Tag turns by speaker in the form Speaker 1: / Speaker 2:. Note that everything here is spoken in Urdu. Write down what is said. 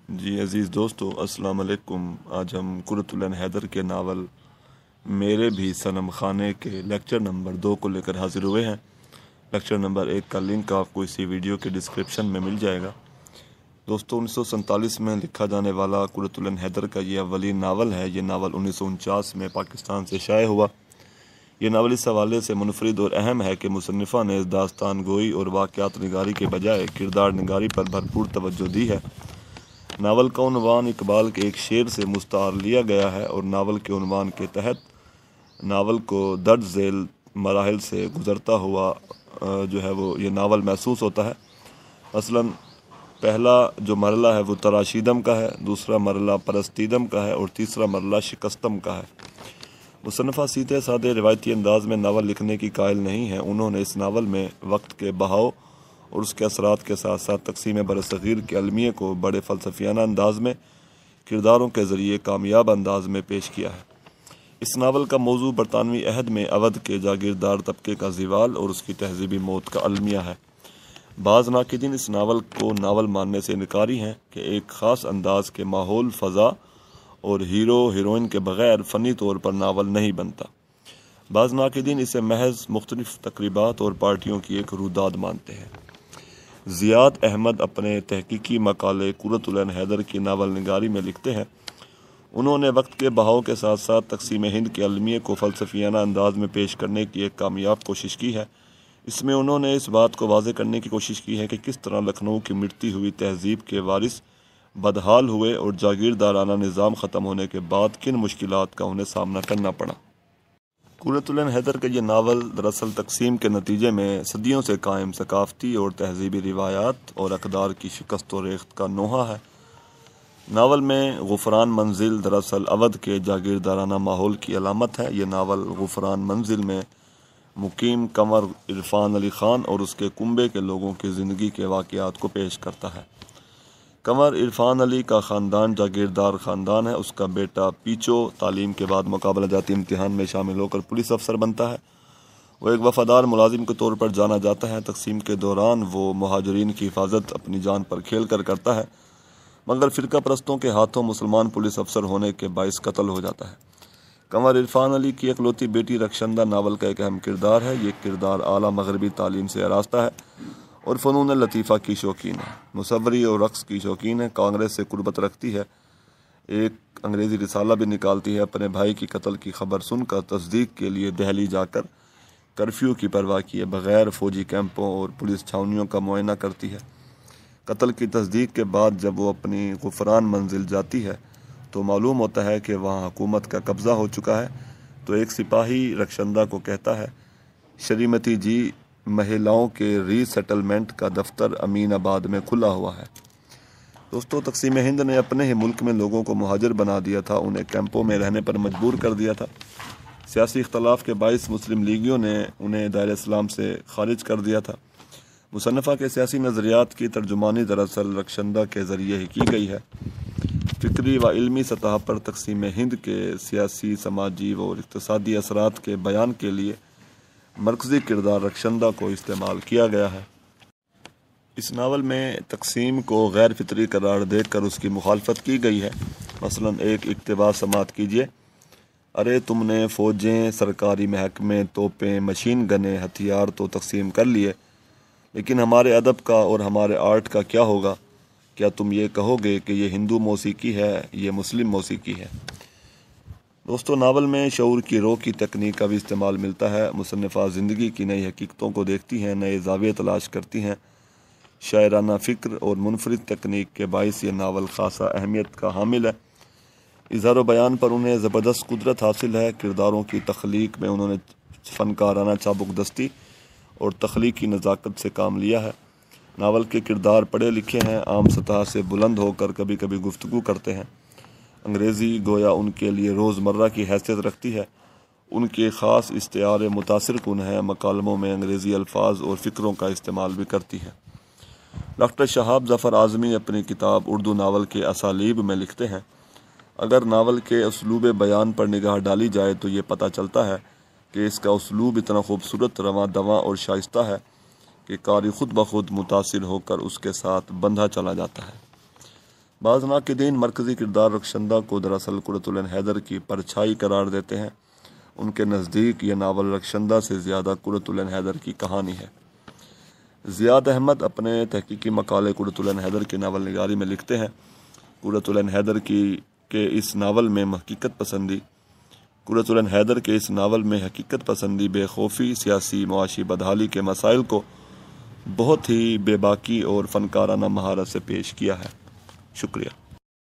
Speaker 1: جی عزیز دوستو، السلام علیکم۔ آج ہم قرۃ العین حیدر کے ناول میرے بھی صنم خانے کے لیکچر نمبر 2 کو لے کر حاضر ہوئے ہیں۔ لیکچر نمبر 1 کا لنک آپ کو اسی ویڈیو کے ڈسکرپشن میں مل جائے گا۔ دوستو، 1947 میں لکھا جانے والا قرۃ العین حیدر کا یہ اولین ناول ہے۔ یہ ناول 1949 میں پاکستان سے شائع ہوا۔ یہ ناول اس حوالے سے منفرد اور اہم ہے کہ مصنفہ نے داستان گوئی اور واقعات نگاری کے بجائے کردار نگاری پر بھرپور توجہ دی ہے۔ ناول کا عنوان اقبال کے ایک شعر سے مستعار لیا گیا ہے اور ناول کے عنوان کے تحت ناول کو درج ذیل مراحل سے گزرتا ہوا یہ ناول محسوس ہوتا ہے۔ مثلاً پہلا جو مرحلہ ہے وہ تراشیدم کا ہے، دوسرا مرحلہ پرستیدم کا ہے اور تیسرا مرحلہ شکستم کا ہے۔ مصنفہ سیدھے سادے روایتی انداز میں ناول لکھنے کی قائل نہیں ہے۔ انہوں نے اس ناول میں وقت کے بہاؤ اور اس کے اثرات کے ساتھ ساتھ تقسیم برصغیر کے المیے کو بڑے فلسفیانہ انداز میں کرداروں کے ذریعے کامیاب انداز میں پیش کیا ہے۔ اس ناول کا موضوع برطانوی عہد میں اودھ کے جاگیردار طبقے کا زوال اور اس کی تہذیبی موت کا المیہ ہے۔ بعض ناقدین اس ناول کو ناول ماننے سے انکاری ہیں کہ ایک خاص انداز کے ماحول، فضا اور ہیرو ہیروئن کے بغیر فنی طور پر ناول نہیں بنتا۔ بعض ناقدین اسے محض مختلف تقریبات اور پارٹیوں کی ایک روداد مانتے ہیں۔ زیاد احمد اپنے تحقیقی مقالے قرۃ العین حیدر کی ناول نگاری میں لکھتے ہیں، انہوں نے وقت کے بہاؤ کے ساتھ ساتھ تقسیم ہند کے المیے کو فلسفیانہ انداز میں پیش کرنے کی ایک کامیاب کوشش کی ہے۔ اس میں انہوں نے اس بات کو واضح کرنے کی کوشش کی ہے کہ کس طرح لکھنؤ کی مٹتی ہوئی تہذیب کے وارث بدحال ہوئے اور جاگیردارانہ نظام ختم ہونے کے بعد کن مشکلات کا انہیں سامنا کرنا پڑا۔ قرۃ العین حیدر کا یہ ناول دراصل تقسیم کے نتیجے میں صدیوں سے قائم ثقافتی اور تہذیبی روایات اور اقدار کی شکست و ریخت کا نوحہ ہے۔ ناول میں غفران منزل دراصل اودھ کے جاگیردارانہ ماحول کی علامت ہے۔ یہ ناول غفران منزل میں مقیم کنور عرفان علی خان اور اس کے کنبے کے لوگوں کی زندگی کے واقعات کو پیش کرتا ہے۔ کنور عرفان علی کا خاندان جاگیردار خاندان ہے۔ اس کا بیٹا پیچو تعلیم کے بعد مقابلہ جاتی امتحان میں شامل ہو کر پولیس افسر بنتا ہے۔ وہ ایک وفادار ملازم کے طور پر جانا جاتا ہے۔ تقسیم کے دوران وہ مہاجرین کی حفاظت اپنی جان پر کھیل کر کرتا ہے، مگر فرقہ پرستوں کے ہاتھوں مسلمان پولیس افسر ہونے کے باعث قتل ہو جاتا ہے۔ کنور عرفان علی کی اکلوتی بیٹی رخشندہ ناول کا ایک اہم کردار ہے۔ یہ کردار اعلیٰ مغربی تعلیم سے آراستہ ہے اور فنون لطیفہ کی شوقین ہے، مصوری اور رقص کی شوقین ہے، کانگریس سے قربت رکھتی ہے، ایک انگریزی رسالہ بھی نکالتی ہے، اپنے بھائی کی قتل کی خبر سن کر تصدیق کے لیے دہلی جا کر کرفیو کی پرواہ کیے بغیر فوجی کیمپوں اور پولیس چھاؤنیوں کا معائنہ کرتی ہے۔ قتل کی تصدیق کے بعد جب وہ اپنی غفران منزل جاتی ہے تو معلوم ہوتا ہے کہ وہاں حکومت کا قبضہ ہو چکا ہے، تو ایک سپاہی رخشندہ کو کہتا ہے، شریمتی جی، مہیلاؤں کے ری سیٹلمنٹ کا دفتر امین آباد میں کھلا ہوا ہے۔ دوستو، تقسیم ہند نے اپنے ہی ملک میں لوگوں کو مہاجر بنا دیا تھا، انہیں کیمپوں میں رہنے پر مجبور کر دیا تھا۔ سیاسی اختلاف کے باعث مسلم لیگیوں نے انہیں دائرہ اسلام سے خارج کر دیا تھا۔ مصنفہ کے سیاسی نظریات کی ترجمانی دراصل رخشندہ کے ذریعے ہی کی گئی ہے۔ فکری و علمی سطح پر تقسیم ہند کے سیاسی، سماجی اور اقتصادی اثرات کے بیان کے لیے مرکزی کردار رخشندہ کو استعمال کیا گیا ہے۔ اس ناول میں تقسیم کو غیر فطری قرار دے کر اس کی مخالفت کی گئی ہے۔ مثلاً ایک اقتباس سماعت کیجیے، ارے تم نے فوجیں، سرکاری محکمے، توپیں، مشین گنیں، ہتھیار تو تقسیم کر لیے، لیکن ہمارے ادب کا اور ہمارے آرٹ کا کیا ہوگا؟ کیا تم یہ کہو گے کہ یہ ہندو موسیقی ہے، یہ مسلم موسیقی ہے؟ دوستو، ناول میں شعور کی رو کی تکنیک کا بھی استعمال ملتا ہے۔ مصنفہ زندگی کی نئی حقیقتوں کو دیکھتی ہیں، نئے زاویے تلاش کرتی ہیں۔ شاعرانہ فکر اور منفرد تکنیک کے باعث یہ ناول خاصہ اہمیت کا حامل ہے۔ اظہار و بیان پر انہیں زبردست قدرت حاصل ہے۔ کرداروں کی تخلیق میں انہوں نے فنکارانہ چابک دستی اور تخلیقی نزاکت سے کام لیا ہے۔ ناول کے کردار پڑھے لکھے ہیں، عام سطح سے بلند ہو کر کبھی کبھی گفتگو کرتے ہیں۔ انگریزی گویا ان کے لیے روزمرہ کی حیثیت رکھتی ہے۔ ان کے خاص استعارے متاثر کن ہیں، مکالموں میں انگریزی الفاظ اور فکروں کا استعمال بھی کرتی ہے۔ ڈاکٹر شہاب ظفر اعظمی اپنی کتاب اردو ناول کے اسالیب میں لکھتے ہیں، اگر ناول کے اسلوب بیان پر نگاہ ڈالی جائے تو یہ پتہ چلتا ہے کہ اس کا اسلوب اتنا خوبصورت، رواں دواں اور شائستہ ہے کہ قاری خود بخود متاثر ہو کر اس کے ساتھ بندھا چلا جاتا ہے۔ بعض ناقدین مرکزی کردار رخشندہ کو دراصل قرۃ العین حیدر کی پرچھائی قرار دیتے ہیں۔ ان کے نزدیک یہ ناول رخشندہ سے زیادہ قرۃ العین حیدر کی کہانی ہے۔ زیاد احمد اپنے تحقیقی مقالے قرۃ العین حیدر کی ناول نگاری میں لکھتے ہیں، قرۃ العین حیدر کے اس ناول میں حقیقت پسندی بے خوفی، سیاسی معاشی بدحالی کے مسائل کو بہت ہی بے باکی اور فنکارانہ مہارت سے پیش کیا ہے۔ شکریہ۔